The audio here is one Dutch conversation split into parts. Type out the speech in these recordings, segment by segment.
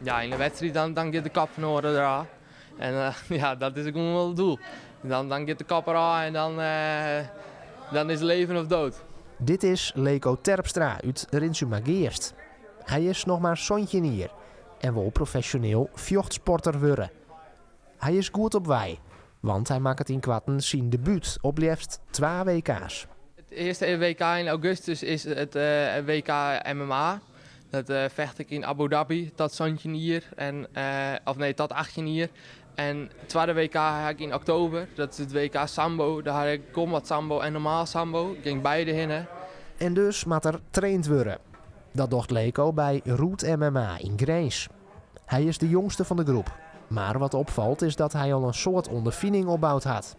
Ja, in de wedstrijd dan gaat de kap van oren eraan. En ja, dat is gewoon wel het doel. Dan gaat de kap eraan en dan is leven of dood. Dit is Leko Terpstra uit Rinsumageerst. Hij is nog maar hier en wil professioneel vechtsporter worden. Hij is goed op wij, want hij maakt in kwatten zijn debuut op liefst 2 WK's. Het eerste WK in augustus is het WK MMA. Dat vecht ik in Abu Dhabi tot 17 hier, tot 18 hier. En het tweede WK ga ik in oktober, dat is het WK Sambo. Daar heb ik combat Sambo en normaal Sambo. Ik ging beide heen. En dus moet er traind worden. Dat docht Leko bij Root MMA in Grace. Hij is de jongste van de groep. Maar wat opvalt is dat hij al een soort ondervinding opbouwd had.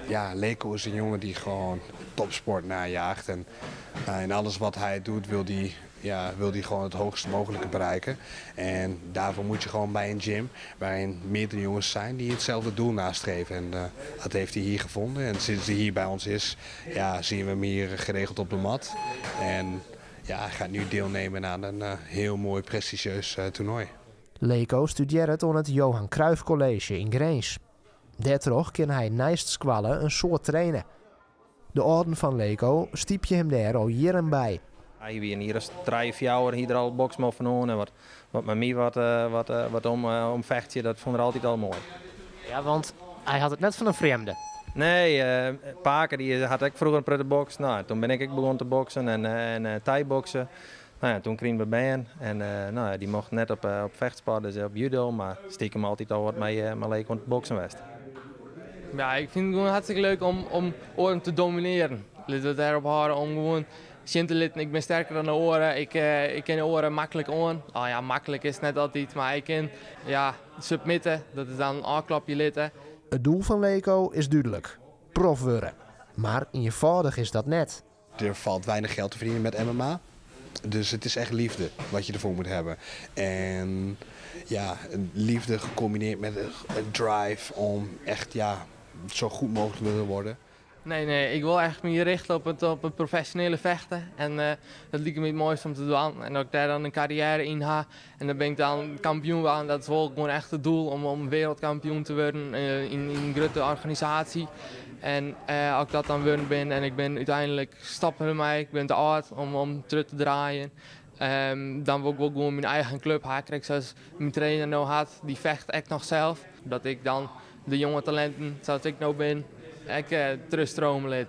Ja, Leko is een jongen die gewoon topsport najaagt. En in alles wat hij doet wil hij gewoon het hoogste mogelijke bereiken. En daarvoor moet je gewoon bij een gym waarin meerdere jongens zijn die hetzelfde doel nastreven. En dat heeft hij hier gevonden. En sinds hij hier bij ons is, zien we hem hier geregeld op de mat. En hij gaat nu deelnemen aan een heel mooi prestigieus toernooi. Leko studeert aan het Johan Cruijff College in Grace. Daardoor kan hij naast squallen een soort trainen. De orden van Leko stiep je hem daar al jaren bij. Hij weer hier is 3-4 jaar hier al boksen van en wat met mij wat omvechtje, dat vond ik altijd al mooi. Ja, want hij had het net van een vreemde. Nee, Paken die had ik vroeger een prettig boksen. Nou, toen ben ik begonnen te boksen en thai-boksen. Nou ja, toen kregen we bij en die mocht net op vechtsport, dus op judo, maar stiekem altijd al wat mee leek om te boksen was. Ja, ik vind het gewoon hartstikke leuk om oren te domineren. Laten we het daarop houden om gewoon zien te litten. Ik ben sterker dan de oren. Ik ken de oren makkelijk aan. Oh ja, makkelijk is het net altijd, maar ik ken submitten. Dat is dan een aanklapje litten. Het doel van Leko is duidelijk. Prof worden. Maar eenvoudig is dat net. Er valt weinig geld te verdienen met MMA. Dus het is echt liefde wat je ervoor moet hebben. En liefde gecombineerd met een drive om echt zo goed mogelijk te willen worden. Nee, ik wil echt me richten op het professionele vechten. En dat lijkt me het mooiste om te doen. En dat ik daar dan een carrière in ga. En dan ben ik dan kampioen aan. Dat is wel gewoon echt het doel om wereldkampioen te worden in een grote organisatie. En als ik dat dan worden ben en ik ben uiteindelijk stappen bij mij, ik ben te oud om terug te draaien. Dan wil ik wel gewoon mijn eigen club haken. Zoals mijn trainer nou had, die vecht echt nog zelf. Dat ik dan de jonge talenten, zoals ik nou ben, terugstromen liet.